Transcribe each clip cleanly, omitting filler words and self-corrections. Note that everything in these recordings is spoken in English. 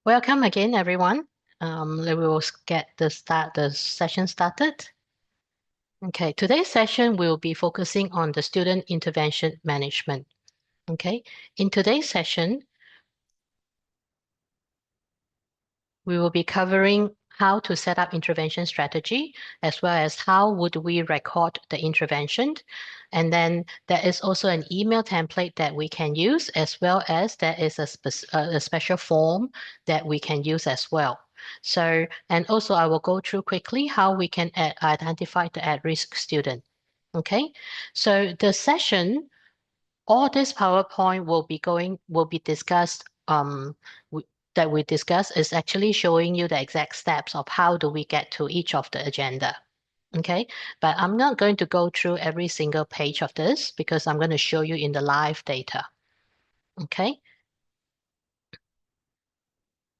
Welcome again, everyone. We will get the session started. Okay, today's session will be focusing on the student intervention management. Okay, in today's session, we will be covering how to set up intervention strategy, as well as how would we record the intervention. And then there is also an email template that we can use, as well as there is a special form that we can use as well. So, and also I will go through quickly how we can identify the at-risk student. Okay, so the session, all this PowerPoint will be discussed that we discuss is actually showing you the exact steps of how do we get to each of the agenda. Okay, but I'm not going to go through every single page of this because I'm going to show you in the live data. Okay,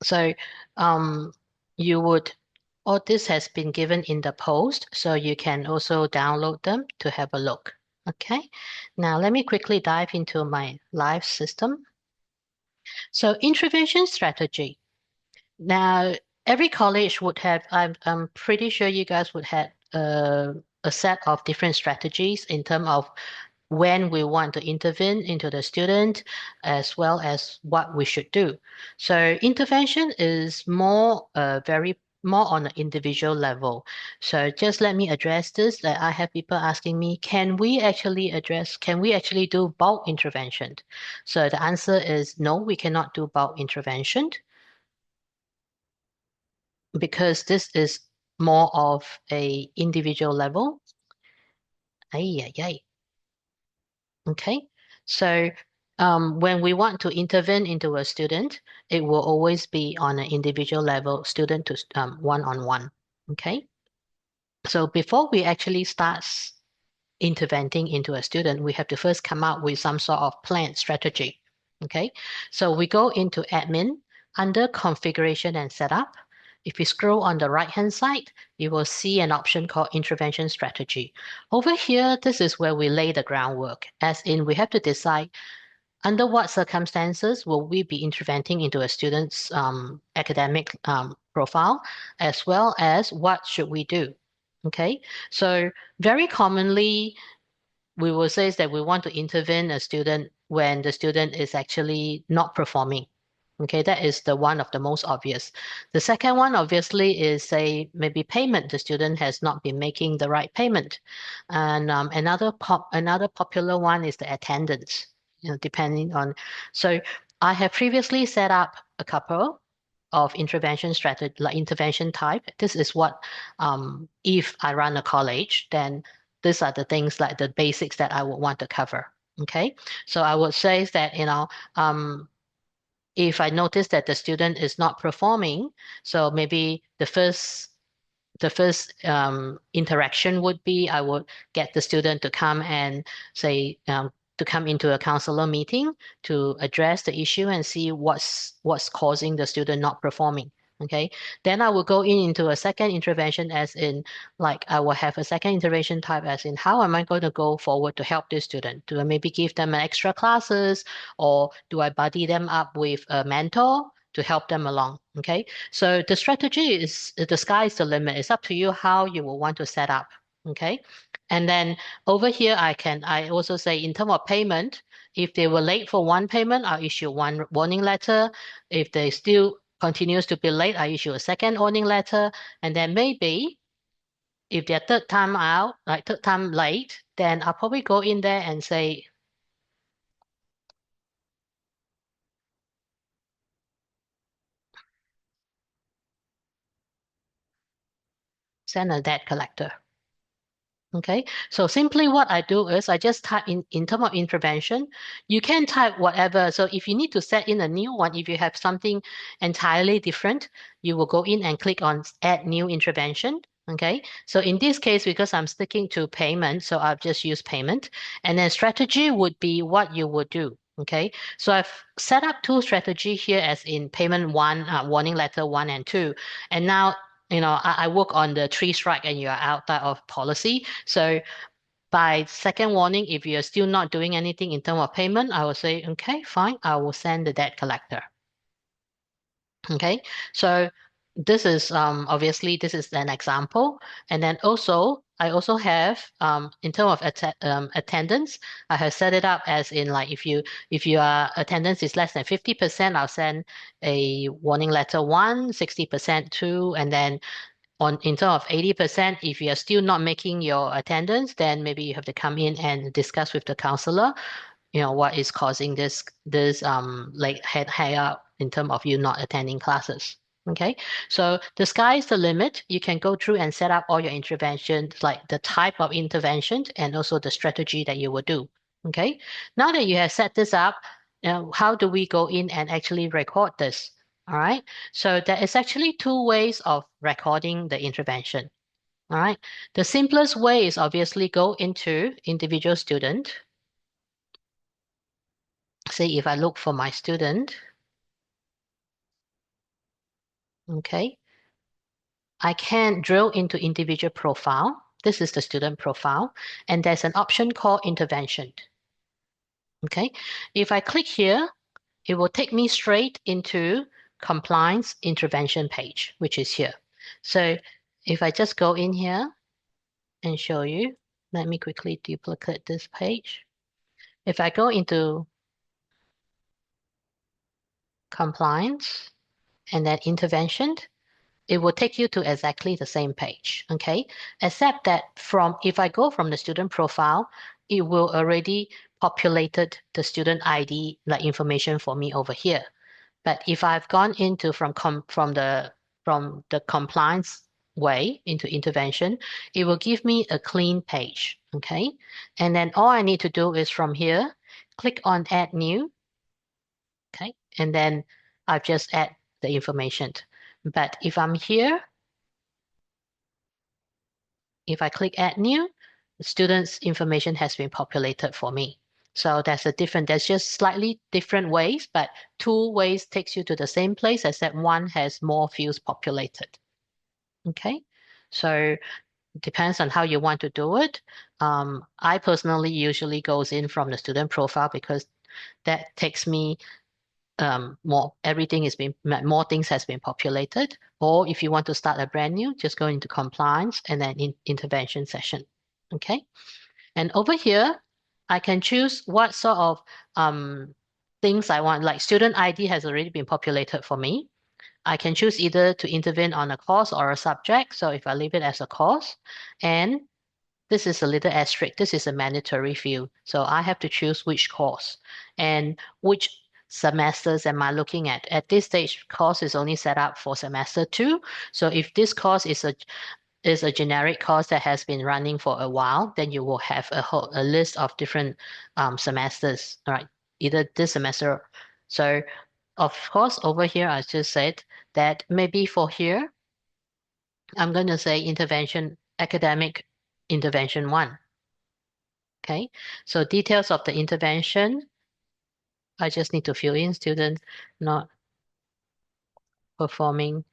so um, you would, all this has been given in the post, so you can also download them to have a look. Okay, now let me quickly dive into my live system. So intervention strategy. Now, every college would have, I'm pretty sure you guys would have a set of different strategies in terms of when we want to intervene into the student, as well as what we should do. So intervention is more on an individual level. So just let me address this, that I have people asking me, can we actually do bulk intervention? So the answer is no, we cannot do bulk intervention because this is more of a individual level. Ay, ay, ay. Okay. So when we want to intervene into a student, it will always be on an individual level, student to one-on-one. Okay. So before we actually start intervening into a student, we have to first come up with some sort of plan strategy. Okay. So we go into admin under configuration and setup. If you scroll on the right-hand side, you will see an option called intervention strategy. Over here, this is where we lay the groundwork, as in we have to decide under what circumstances will we be intervening into a student's academic profile, as well as what should we do. Okay, so very commonly, we will say is that we want to intervene a student when the student is actually not performing. Okay, that is the one of the most obvious. The second one, obviously, is say maybe payment. The student has not been making the right payment, and another popular one is the attendance. Depending on. So I have previously set up a couple of intervention strategy, like intervention type. This is what, if I run a college, then these are the things like the basics that I would want to cover. Okay, so I would say that if I notice that the student is not performing, so maybe the first interaction would be I would get the student to come and say to come into a counselor meeting to address the issue and see what's causing the student not performing. Okay, then I will go into a second intervention, as in like I will have a second intervention type, as in how am I going to go forward to help this student? Do I maybe give them extra classes, or do I buddy them up with a mentor to help them along? Okay, so the strategy is the sky is the limit. It's up to you how you will want to set up. Okay. And then over here, I also say in terms of payment, if they were late for one payment, I'll issue one warning letter. If they still continues to be late, I issue a second warning letter. And then maybe if they're third time out, like third time late, then I'll probably go in there and say, send a debt collector. Okay, so simply what I do is I just type in terms of intervention, you can type whatever. So if you need to set in a new one, if you have something entirely different, you will go in and click on add new intervention. Okay, so in this case, because I'm sticking to payment, so I've just used payment. And then strategy would be what you would do. Okay, so I've set up two strategy here as in payment one, warning letter one and two. And now I work on the three strike and you're out type of policy. So by second warning, if you're still not doing anything in terms of payment, I will say, okay, fine, I will send the debt collector. Okay, so this is obviously this is an example, and then also I also have in terms of attendance, I have set it up as in like if your attendance is less than 50%, I'll send a warning letter 1, 60% 2, and then on in terms of 80%, if you're still not making your attendance, then maybe you have to come in and discuss with the counselor, what is causing this like hang up in terms of you not attending classes. Okay, so the sky is the limit. You can go through and set up all your interventions, like the type of intervention and also the strategy that you will do. Okay, now that you have set this up, how do we go in and actually record this? All right, so there is actually two ways of recording the intervention. All right, the simplest way is obviously go into individual student. Say if I look for my student, okay, I can drill into individual profile. This is the student profile, and there's an option called intervention. Okay, if I click here, it will take me straight into compliance intervention page, which is here. So if I just go in here and show you, let me quickly duplicate this page. If I go into compliance and then intervention, it will take you to exactly the same page, okay? Except that if I go from the student profile, it will already populated the student ID like information for me over here. But if I've gone into from the compliance way into intervention, it will give me a clean page, okay? And then all I need to do is from here, click on add new, okay? And then I'll just add the information. But if I'm here, if I click add new, the student's information has been populated for me. So there's just slightly different ways, but two ways takes you to the same place, except one has more fields populated. Okay, so it depends on how you want to do it. I personally usually goes in from the student profile because that takes me more everything is being more things has been populated. Or if you want to start a brand new, just go into compliance and then intervention session. Okay. And over here, I can choose what sort of things I want. Like student ID has already been populated for me. I can choose either to intervene on a course or a subject. So if I leave it as a course, and this is a little asterisk. This is a mandatory field. So I have to choose which course and which semesters am I looking at. At this stage, course is only set up for semester 2. So if this course is a generic course that has been running for a while, then you will have a list of different semesters, all right? Either this semester. So of course, over here, I just said that maybe for here, I'm going to say intervention, academic intervention 1. Okay, so details of the intervention, I just need to fill in student not performing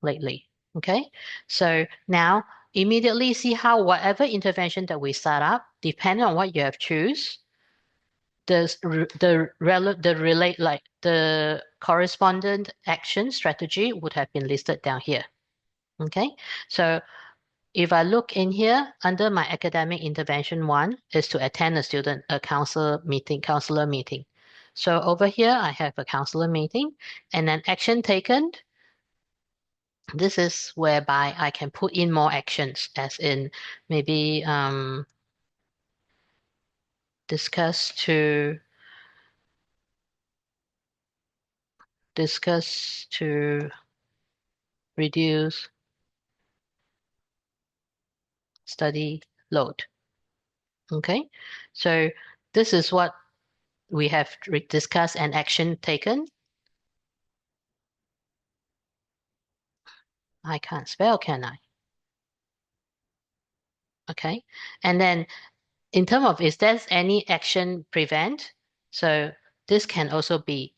lately. Okay, so now immediately see how whatever intervention that we set up, depending on what you have choose, the correspondent action strategy would have been listed down here. Okay, so if I look in here under my academic intervention 1 is to attend a counselor meeting. So over here I have a counselor meeting and then action taken. This is whereby I can put in more actions as in maybe discuss to discuss to reduce study load. Okay, so this is what we have discussed and action taken. I can't spell, can I? Okay. And then in terms of is there any action prevent? So this can also be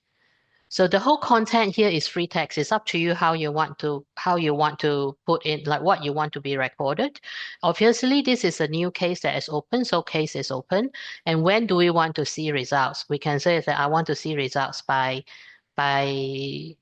So the whole content here is free text. It's up to you how you want to put in, like what you want to be recorded. Obviously, this is a new case that is open, so case is open. And when do we want to see results? We can say that I want to see results by by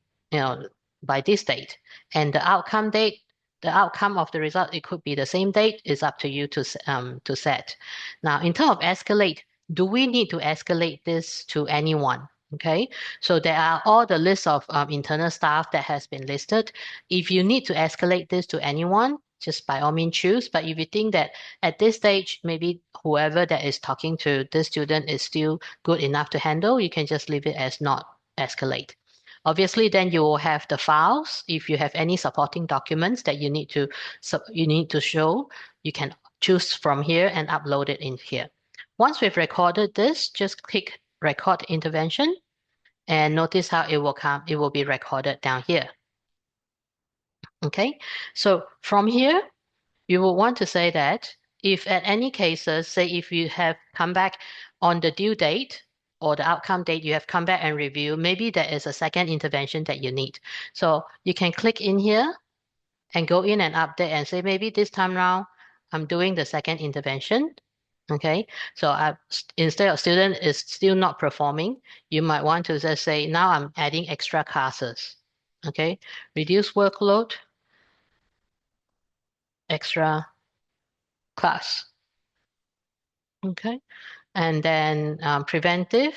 this date. And the outcome date, the outcome of the result, it could be the same date. It's up to you to set. Now, in terms of escalate, do we need to escalate this to anyone? Okay, so there are all the list of internal staff that has been listed. If you need to escalate this to anyone, just by all means choose. But if you think that at this stage, maybe whoever that is talking to this student is still good enough to handle, you can just leave it as not escalate. Obviously, then you will have the files. If you have any supporting documents that you need to show, you can choose from here and upload it in here. Once we've recorded this, just click record intervention and notice how it will come. It will be recorded down here. Okay, so from here, you will want to say that if at any cases, say if you have come back on the due date or the outcome date, you have come back and review, maybe there is a second intervention that you need. So you can click in here and go in and update and say, maybe this time around, I'm doing the second intervention. Okay, so instead of student is still not performing, you might want to just say, now I'm adding extra classes. Okay, reduce workload, extra class. Okay, and then preventive,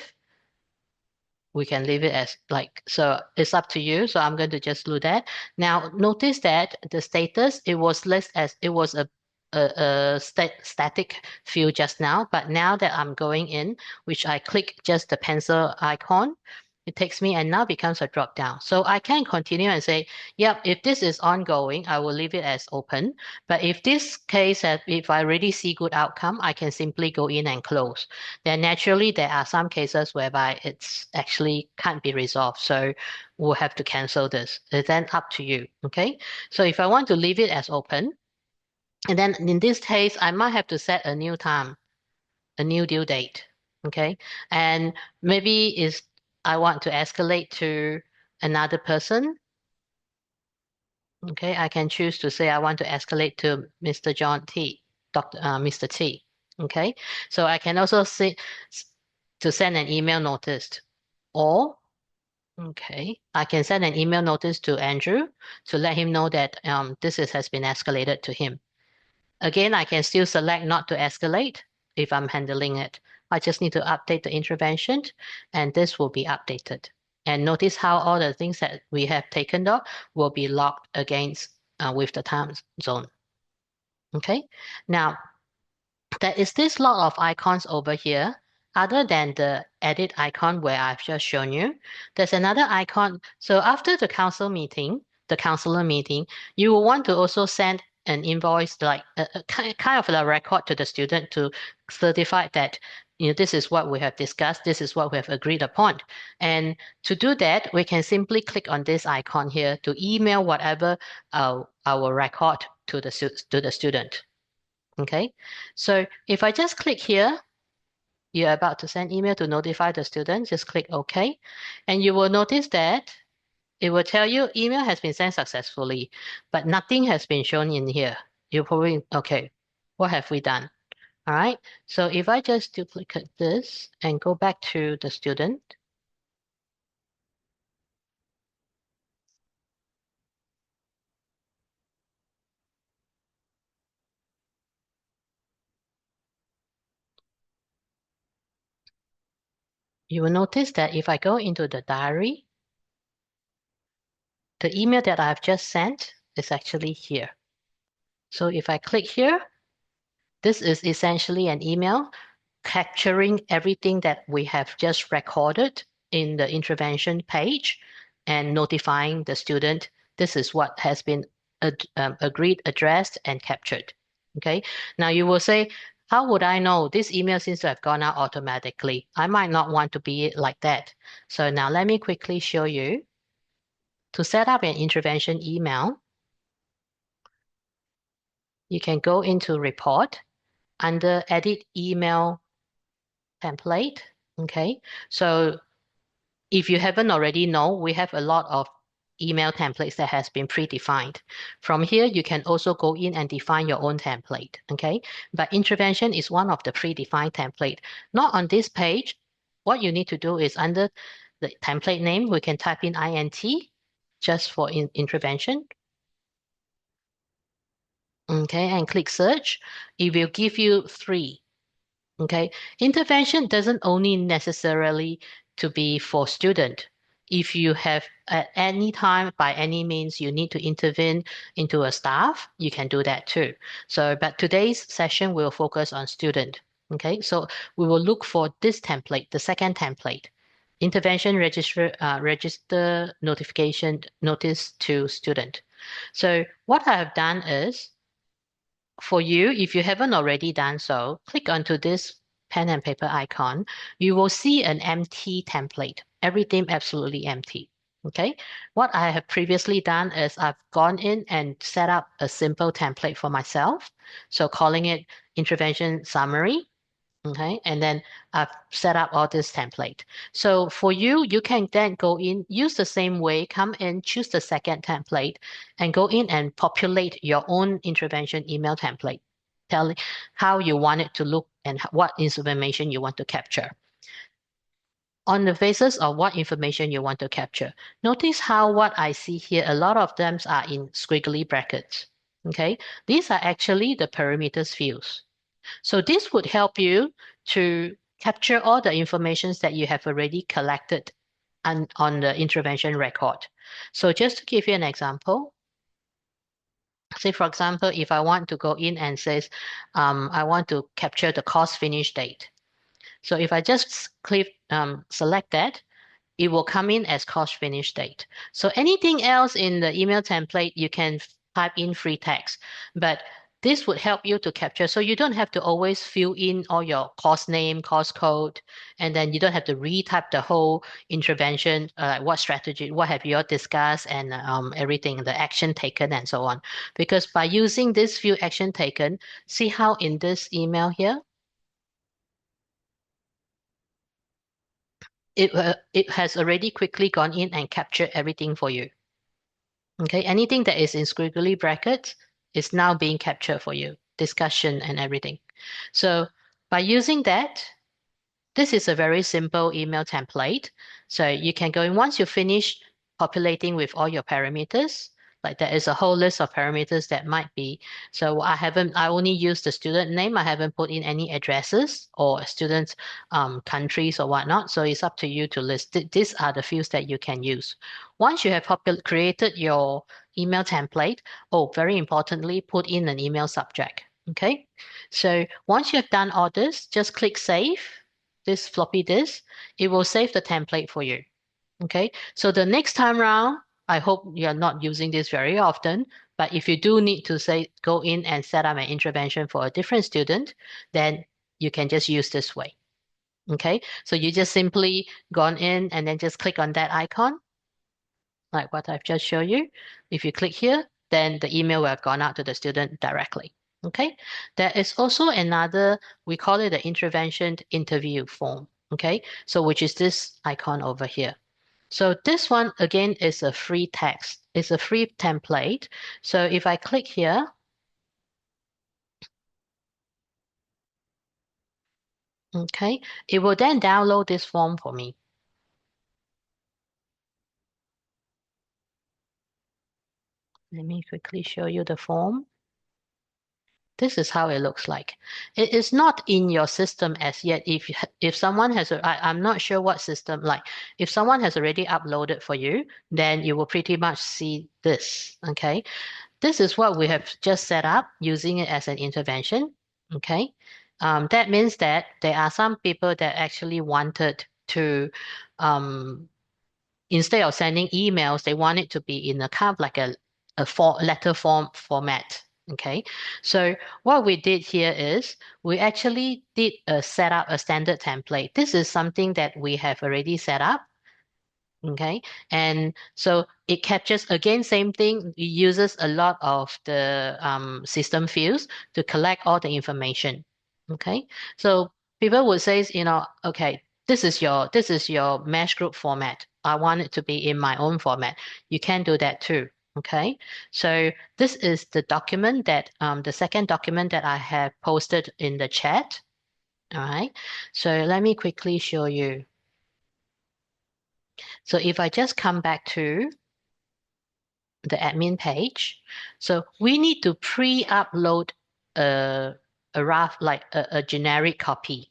we can leave it as like, so it's up to you. So I'm going to just do that. Now, notice that the status, it was listed as, it was a static field just now, but now that I'm going in, which I click just the pencil icon, it takes me and now becomes a drop down. So I can continue and say, yep, if this is ongoing, I will leave it as open. But if this case, if I really see good outcome, I can simply go in and close. Then naturally, there are some cases whereby it's actually can't be resolved. So we'll have to cancel this. It's then up to you. Okay. So if I want to leave it as open, and then in this case, I might have to set a new time, a new due date. Okay. And maybe is I want to escalate to another person. Okay. I can choose to say I want to escalate to Mr. John T, Mr. T. Okay. So I can also say to send an email notice or okay, I can send an email notice to Andrew to let him know that has been escalated to him. Again, I can still select not to escalate if I'm handling it. I just need to update the intervention and this will be updated. And notice how all the things that we have taken off will be logged against with the time zone. Okay, now there is this lot of icons over here. Other than the edit icon where I've just shown you, there's another icon. So after the counselor meeting, you will want to also send an invoice, like a kind of a record to the student to certify that this is what we have discussed, this is what we have agreed upon. And to do that, we can simply click on this icon here to email whatever our record to the student. Okay, so if I just click here, you're about to send email to notify the student, just click OK. And you will notice that it will tell you email has been sent successfully, but nothing has been shown in here. You probably, okay, what have we done? All right, so if I just duplicate this and go back to the student, you will notice that if I go into the diary, the email that I've just sent is actually here. So if I click here, this is essentially an email capturing everything that we have just recorded in the intervention page and notifying the student this is what has been agreed, addressed, and captured. Okay. Now you will say, how would I know this email seems to have gone out automatically? I might not want to be like that. So now let me quickly show you. To set up an intervention email, you can go into report under edit email template. Okay, so if you haven't already know, we have a lot of email templates that has been predefined. From here, you can also go in and define your own template, okay? But intervention is one of the predefined template. Not on this page. What you need to do is under the template name, we can type in INT just for intervention. Okay, and click search. It will give you 3. Okay, intervention doesn't only necessarily to be for student. If you have at any time, by any means, you need to intervene into a staff, you can do that too. So, but today's session will focus on student. Okay, so we will look for this template, the second template, intervention register notification notice to student. So what I have done is, for you, if you haven't already done so, click onto this pen and paper icon. You will see an empty template, everything absolutely empty. Okay. What I have previously done is I've gone in and set up a simple template for myself. So calling it intervention summary. Okay, and then I've set up all this template. So for you, you can then go in, use the same way, come in, choose the second template, and go in and populate your own intervention email template, telling how you want it to look and what information you want to capture. On the basis of what information you want to capture, notice how what I see here, a lot of them are in squiggly brackets. Okay, these are actually the parameters fields. So this would help you to capture all the informations that you have already collected on the intervention record. So just to give you an example, say for example, if I want to go in and says, I want to capture the course finish date. So if I just click, select that, it will come in as course finish date. So anything else in the email template, you can type in free text, but this would help you to capture. So you don't have to always fill in all your course name, course code, and then you don't have to retype the whole intervention, what strategy, what have you all discussed, and everything, the action taken, and so on. Because by using this few action taken, see how in this email here, it has already quickly gone in and captured everything for you. Okay, anything that is in squiggly brackets is now being captured for you, discussion and everything. So by using that, this is a very simple email template. So you can go in once you finish populating with all your parameters, like there is a whole list of parameters that might be. So I only use the student name. I haven't put in any addresses or students' countries or whatnot. So it's up to you to list. These are the fields that you can use. Once you have created your email template, oh, very importantly, put in an email subject. Okay. So once you have done all this, just click save this floppy disk, it will save the template for you. Okay, so the next time round, I hope you're not using this very often, but if you do need to say go in and set up an intervention for a different student, then you can just use this way. Okay, so you just simply gone in and then just click on that icon, like what I've just shown you. If you click here, then the email will have gone out to the student directly. Okay, there is also another, we call it the intervention interview form. Okay, so which is this icon over here. So this one again is a free text. It's a free template. So if I click here, okay, it will then download this form for me. Let me quickly show you the form. This is how it looks like. It is not in your system as yet. If someone has, I'm not sure what system, like if someone has already uploaded for you, then you will pretty much see this, okay? This is what we have just set up using it as an intervention, okay? That means that there are some people that actually wanted to, instead of sending emails, they want it to be in a kind of like a letter form format. Okay, so what we did here is we actually did set up a standard template. This is something that we have already set up. Okay, and so it captures again, same thing. It uses a lot of the system fields to collect all the information. Okay, so people would say, okay, this is your mesh group format. I want it to be in my own format. You can do that too. Okay, so this is the document that the second document that I have posted in the chat. All right, so let me quickly show you. So if I just come back to the admin page, so we need to pre-upload a, a rough, like a generic copy.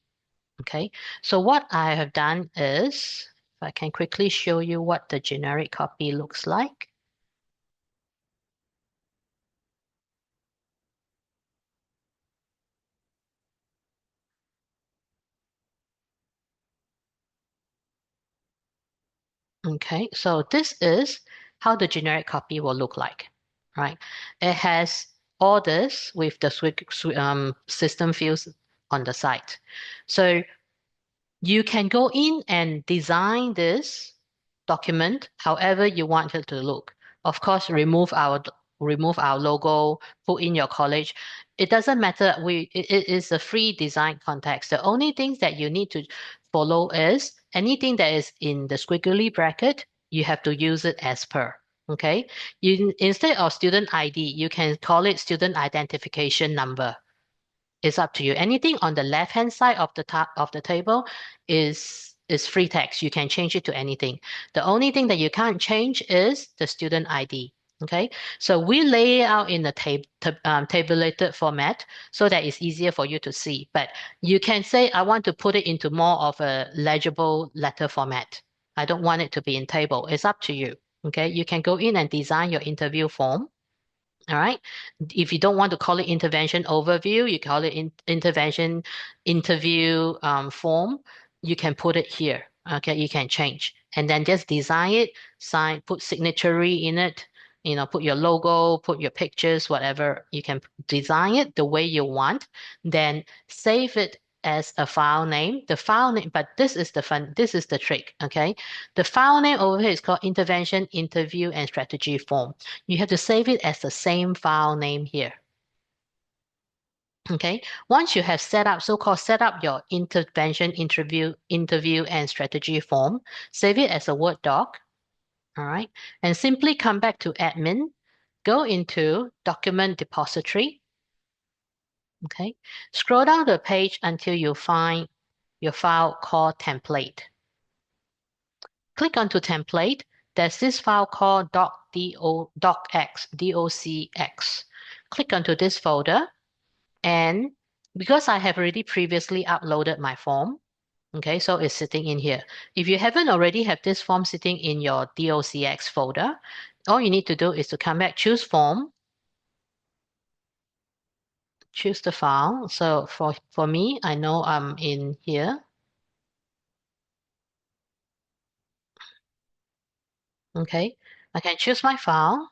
Okay, so what I have done is, if I can quickly show you what the generic copy looks like. Okay, so this is how the generic copy will look like, right? It has all this with the system fields on the side. So you can go in and design this document however you want it to look. Of course, remove our logo, put in your college. It doesn't matter. It is a free design context. The only things that you need to follow is anything that is in the squiggly bracket, you have to use it as per. Okay. You instead of student ID, you can call it student identification number. It's up to you. Anything on the left-hand side of the top of the table is free text. You can change it to anything. The only thing that you can't change is the student ID. Okay, so we lay it out in the tabulated format so that it's easier for you to see. But you can say, I want to put it into more of a legible letter format. I don't want it to be in table. It's up to you. Okay, you can go in and design your interview form. All right. If you don't want to call it intervention overview, you call it intervention interview form, you can put it here. Okay, you can change and then just design it, sign, put signature in it, put your logo, put your pictures, whatever. You can design it the way you want, then save it as a file name. The file name, but this is the trick. Okay. The file name over here is called intervention, interview, and strategy form. You have to save it as the same file name here. Okay. Once you have so-called set up your intervention, interview, and strategy form, save it as a Word doc. All right. And simply come back to admin, go into document depository. Okay. Scroll down the page until you find your file called template. Click onto template. There's this file called docx, docx. Click onto this folder. And because I have already previously uploaded my form, okay, so it's sitting in here. If you haven't already have this form sitting in your docx folder, all you need to do is to come back, choose form, choose the file. So for me, I know I'm in here. Okay, I can choose my file.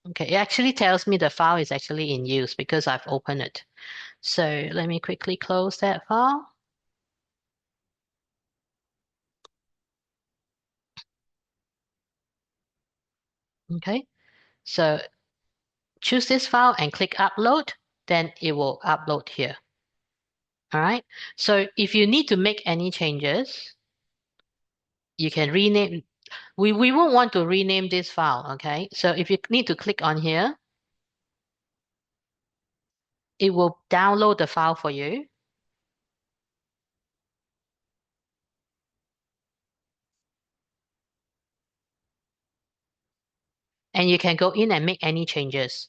Okay, it actually tells me the file is actually in use because I've opened it. So let me quickly close that file. Okay, so choose this file and click upload, then it will upload here. All right. So if you need to make any changes, you can rename. We won't want to rename this file. Okay. So if you need to click on here, it will download the file for you. And you can go in and make any changes.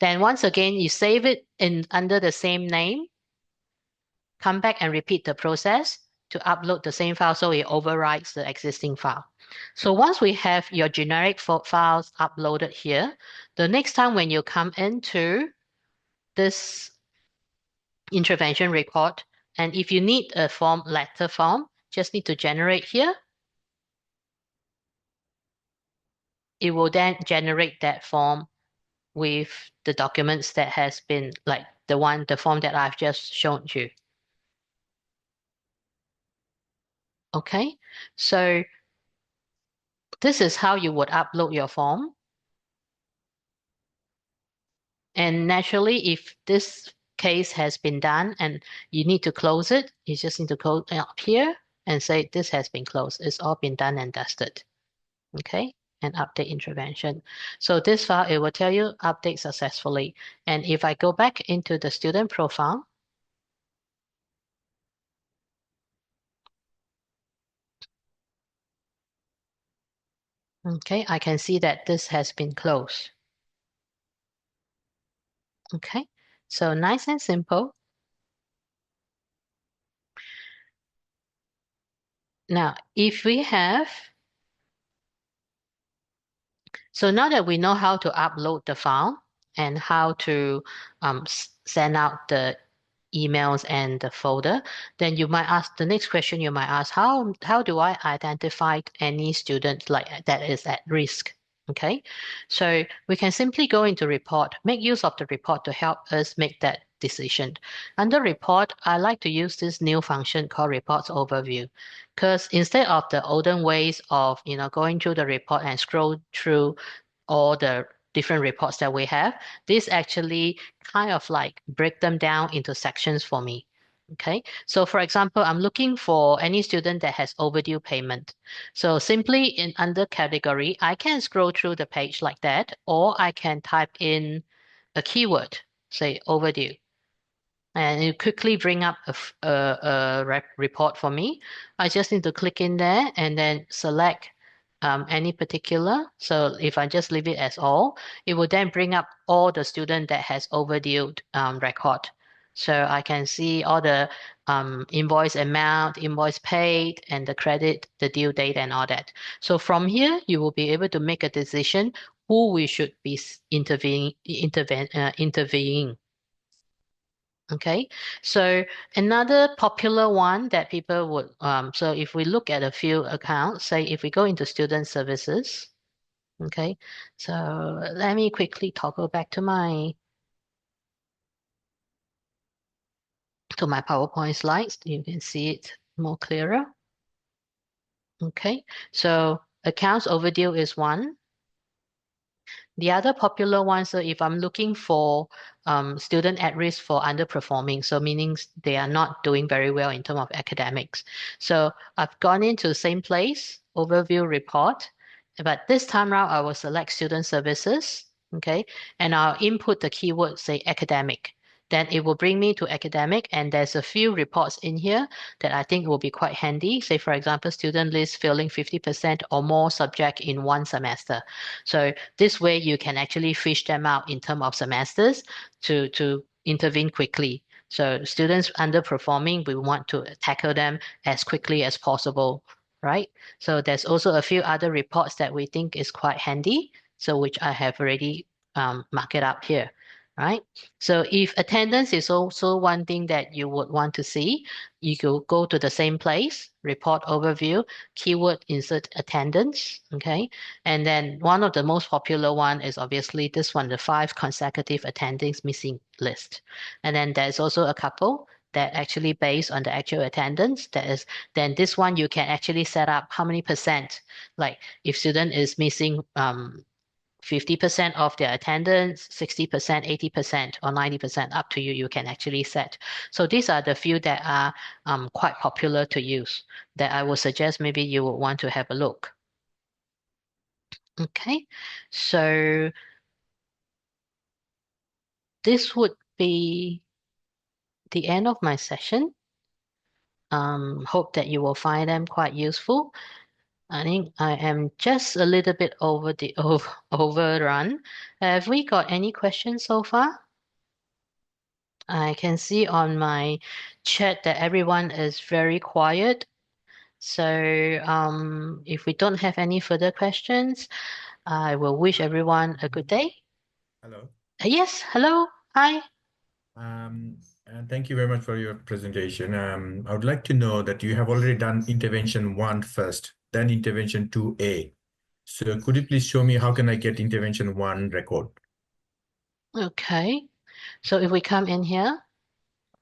Then once again, you save it in under the same name, come back and repeat the process to upload the same file so it overrides the existing file. So once we have your generic files uploaded here, the next time when you come into this intervention report, and if you need a letter form, just need to generate here. It will then generate that form with the documents that has been like the form that I've just shown you. Okay, so this is how you would upload your form. And naturally, if this case has been done and you need to close it, you just need to go up here and say this has been closed. It's all been done and dusted. Okay, and update intervention. So this file, it will tell you update successfully. And if I go back into the student profile, okay, I can see that this has been closed. Okay, so nice and simple. Now, if we have, so now that we know how to upload the file and how to send out the emails and the folder, then you might ask the next question you might ask, how do I identify any student like that is at risk? Okay, so we can simply go into report, make use of the report to help us make that decision. Under report, I like to use this new function called reports overview, because instead of the olden ways of going through the report and scroll through all the different reports that we have, this actually kind of like break them down into sections for me. Okay, so for example, I'm looking for any student that has overdue payment. So simply in under category, I can scroll through the page like that, or I can type in a keyword, say overdue, and it quickly bring up a report for me. I just need to click in there and then select any particular. So if I just leave it as all, it will then bring up all the student that has overdue record. So I can see all the invoice amount, invoice paid, and the credit, the due date, and all that. So from here, you will be able to make a decision who we should be intervening. Okay, so another popular one that people would, so if we look at a few accounts, say if we go into student services, okay, so let me quickly toggle back to my PowerPoint slides. You can see it more clearer. Okay, so accounts overdue is one. The other popular one, so if I'm looking for student at risk for underperforming, so meaning they are not doing very well in terms of academics. So I've gone into the same place, overview report, but this time around I will select student services, okay, and I'll input the keyword, say academic. Then it will bring me to academic, and there's a few reports in here that I think will be quite handy. Say, for example, student list failing 50% or more subject in one semester. So this way you can actually fish them out in terms of semesters to intervene quickly. So students underperforming, we want to tackle them as quickly as possible, right? So there's also a few other reports that we think is quite handy, so which I have already marked it up here, right? So if attendance is also one thing that you would want to see, you could go to the same place, report overview, keyword insert attendance, okay? And then one of the most popular one is obviously this one, the 5 consecutive attendings missing list. And then there's also a couple that actually based on the actual attendance. That is, then this one you can actually set up how many percent. Like if student is missing 50% of their attendance, 60%, 80%, or 90%, up to you. You can actually set. So these are the few that are quite popular to use that I would suggest maybe you would want to have a look. Okay, so this would be the end of my session. Hope that you will find them quite useful. I think I am just a little bit overrun. Have we got any questions so far? I can see on my chat that everyone is very quiet. So if we don't have any further questions, I will wish everyone a good day. Hello. Yes, hello, hi. And thank you very much for your presentation. I would like to know that you have already done intervention 1 first, then intervention 2A. So could you please show me how can I get intervention 1 record? Okay, so if we come in here,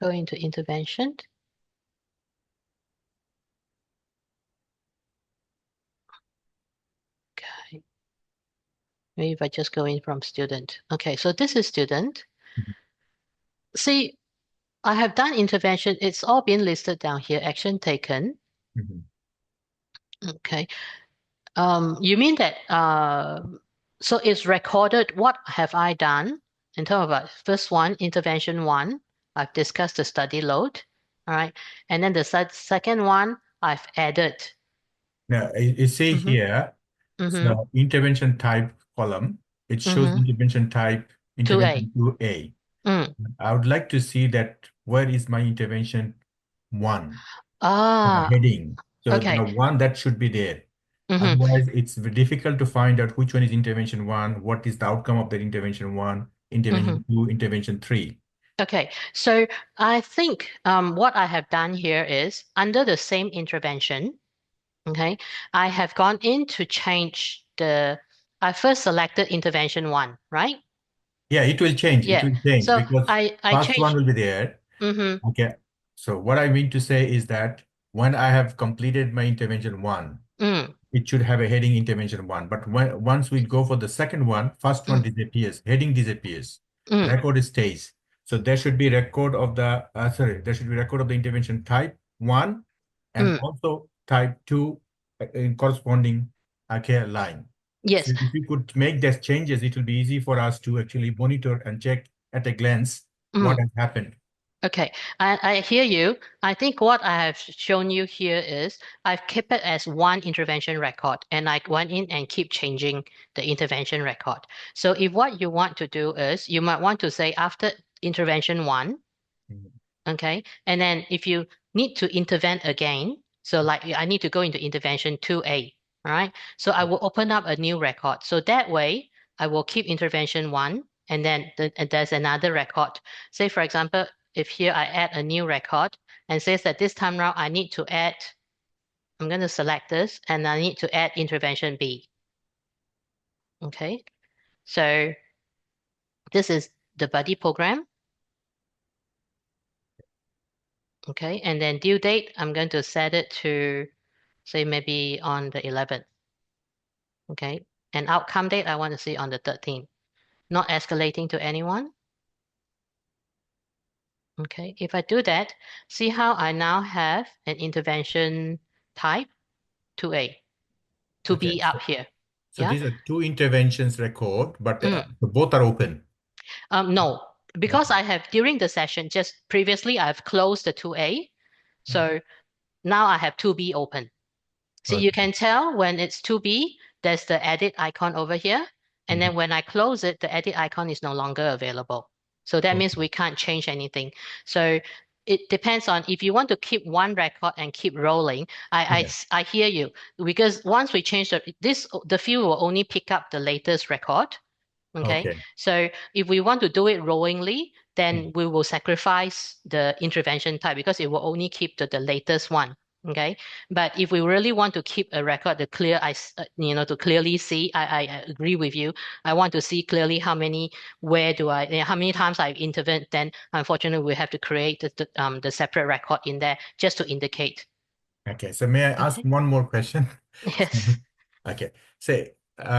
go into intervention. Okay, maybe if I just go in from student. Okay, so this is student. Mhm. See, I have done intervention. It's all been listed down here, action taken. Mhm. Okay. You mean that so it's recorded what have I done in terms of first one, intervention one, I've discussed the study load, all right, and then the second one I've added. Now, you see Mm-hmm, here, mm-hmm, so intervention type column, it shows mm-hmm. intervention type, 2A. intervention 2A. Mm. I would like to see that where is my intervention 1 Ah, heading. So the okay. one that should be there. Mm-hmm, Otherwise, it's difficult to find out which one is intervention 1, what is the outcome of that intervention 1, mm-hmm. intervention 2, intervention 3. Okay, so I think what I have done here is under the same intervention, okay, I have gone in to change I first selected intervention one, right? Yeah, it will change. It Yeah. will change So because I first one changed. will be there. Mm-hmm. Okay. So what I mean to say is that when I have completed my intervention 1, Mm, it should have a heading intervention 1. But once we go for the second one, first one mm, disappears, heading disappears, mm, record stays. So there should be record of the, there should be record of the intervention type 1 and mm. also type 2 in corresponding okay, line. So Yes. if we could make these changes, it will be easy for us to actually monitor and check at a glance what Mm. has happened. Okay, I hear you. I think what I have shown you here is I've kept it as one intervention record and I went in and keep changing the intervention record. So if what you want to do is you might want to say after intervention one, Mhm. okay, and then if you need to intervene again, so like I need to go into intervention 2A, all right? So I will open up a new record. So that way I will keep intervention one and then there's another record. Say for example, if here I add a new record and says that this time around I need to add, I'm going to select this and I need to add intervention B. Okay, so this is the buddy program. Okay, and then due date, I'm going to set it to say maybe on the 11th. Okay, and outcome date, I want to see on the 13th. Not escalating to anyone. Okay, if I do that, see how I now have an intervention type 2A to Okay. be out here. So Yeah. these are two interventions record, but Mm. both are open. No, because Okay. I have during the session just previously I've closed the 2A. So now I have 2B open. So you Okay. can tell when it's 2B, there's the edit icon over here. And Mhm. then when I close it, the edit icon is no longer available. So that means Okay. we can't change anything. So it depends on if you want to keep one record and keep rolling. Yeah. I hear you because once we change the field will only pick up the latest record. Okay. Okay. So if we want to do it rollingly, Mm. then we will sacrifice the intervention type because it will only keep the latest one. Okay. But if we really want to keep a record to to clearly see, I agree with you. I want to see clearly how many times I've intervened, then unfortunately we have to create the separate record in there just to indicate. Okay. So may I ask Okay. one more question? Yes. Okay. Say,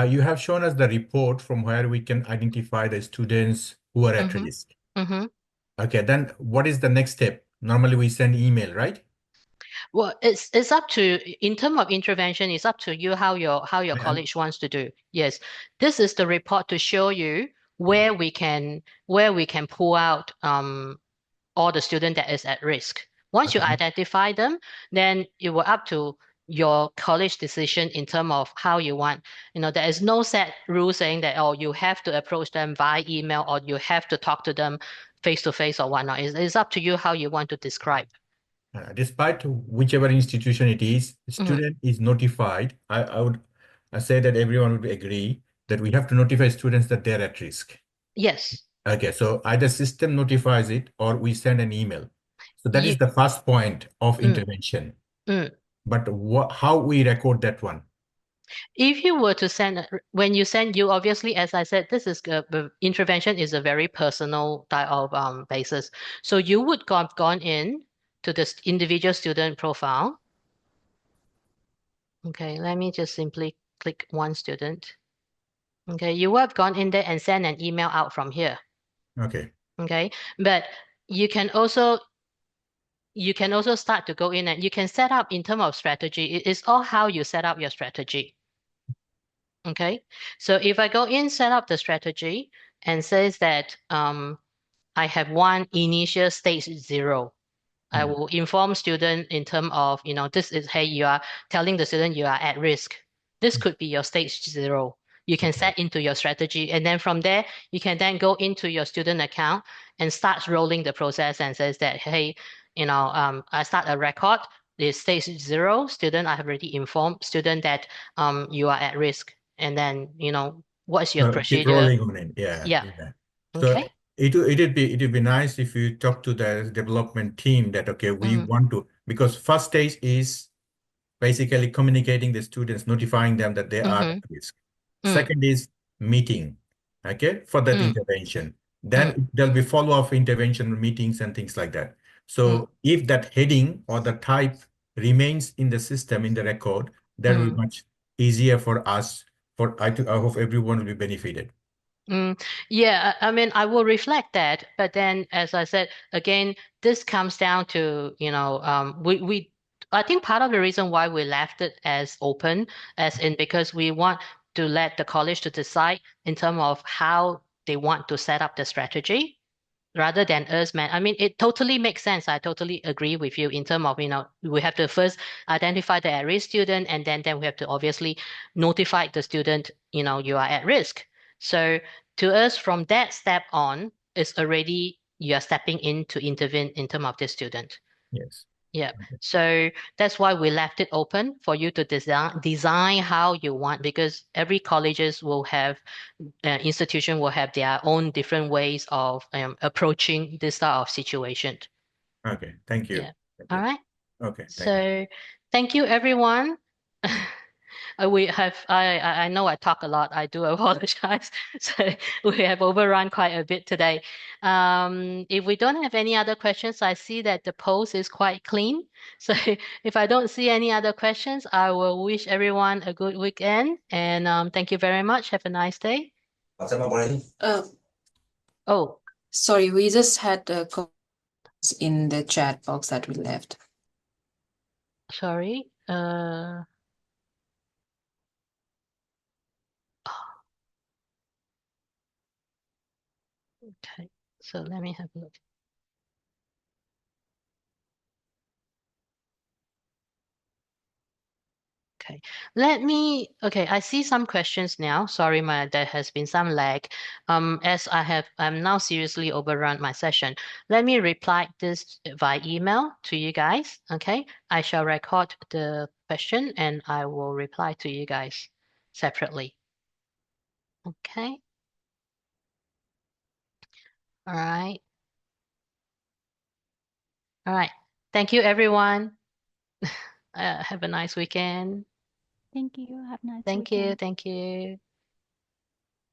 you have shown us the report from where we can identify the students who are at Mm-hmm. risk. Mm-hmm. Okay. Then what is the next step? Normally we send email, right? Well, it's up to in terms of intervention, it's up to you how your I- I'm- college wants to do. Yes, this is the report to show you where we can pull out all the student that is at risk. Once you okay. identify them, then it will up to your college decision in terms of how you want. There is no set rule saying that oh you have to approach them via email or you have to talk to them face to face or whatnot. It's up to you how you want to describe. Despite whichever institution it is, the Mhm. student is notified. I would say that everyone would agree that we have to notify students that they're at risk. Yes. Okay, so either system notifies it or we send an email. So that is You, the first point of mm, intervention. mm. But how we record that one? If you were to when you send, you obviously, as I said, this is the intervention is a very personal type of basis. So you would have gone in to this individual student profile. Okay, let me just simply click one student. Okay, you would have gone in there and send an email out from here. Okay. Okay, but you can also you can also start to go in and you can set up in terms of strategy. It is all how you set up your strategy. Okay. So if I go in, set up the strategy and says that I have one initial stage 0. I will inform student in terms of, this is, hey, you are telling the student you are at risk. This could be your stage 0. You can set into your strategy. And then from there, you can then go into your student account and start rolling the process and says that, hey, I start a record. This stage 0 student, I have already informed student that you are at risk. And then, what's your Keep procedure? rolling on it. Yeah, Yeah. yeah. So Okay. it'd be nice if you talk to the development team that okay, we Mm-hmm. want to, because first stage is basically communicating the students, notifying them that they are at Mm-hmm. risk. Mm, Second is meeting, okay, for that mm, intervention. mm, Then there'll be follow-up intervention meetings and things like that. mm, So if that heading or the type remains in the system, in the record, that will be mm. much easier for us, I hope everyone will be benefited. Yeah, I mean, I will reflect that, but then, as I said, again, this comes down to, I think part of the reason why we left it as open, as in because we want to let the college to decide in terms of how they want to set up the strategy rather than us, man. I mean, it totally makes sense. I totally agree with you in terms of, we have to first identify the at-risk student, and then we have to obviously notify the student, you are at risk. So to us, from that step on, it's already you are stepping in to intervene in terms of the student. Yes. Yeah. So that's why we left it open for you to design how you want, because every colleges will have institution will have their own different ways of approaching this type of situation. Okay. Thank you. Yeah. Thank All you. right. Okay. Thank you. So thank you, everyone. We have I know I talk a lot. I do apologize. So we have overrun quite a bit today. If we don't have any other questions, I see that the post is quite clean. So if I don't see any other questions, I will wish everyone a good weekend and thank you very much. Have a nice day. Oh, Sorry, we just had comments in the chat box that we left. sorry. Okay. So let me have a look. Okay. Okay, I see some questions now. Sorry, there has been some lag. As I'm now seriously overrun my session. Let me reply this via email to you guys. Okay. I shall record the question and I will reply to you guys separately. Okay. All right. All right. Thank you, everyone. Have a nice weekend. Thank you. Have a nice Thank you. weekend. Thank you.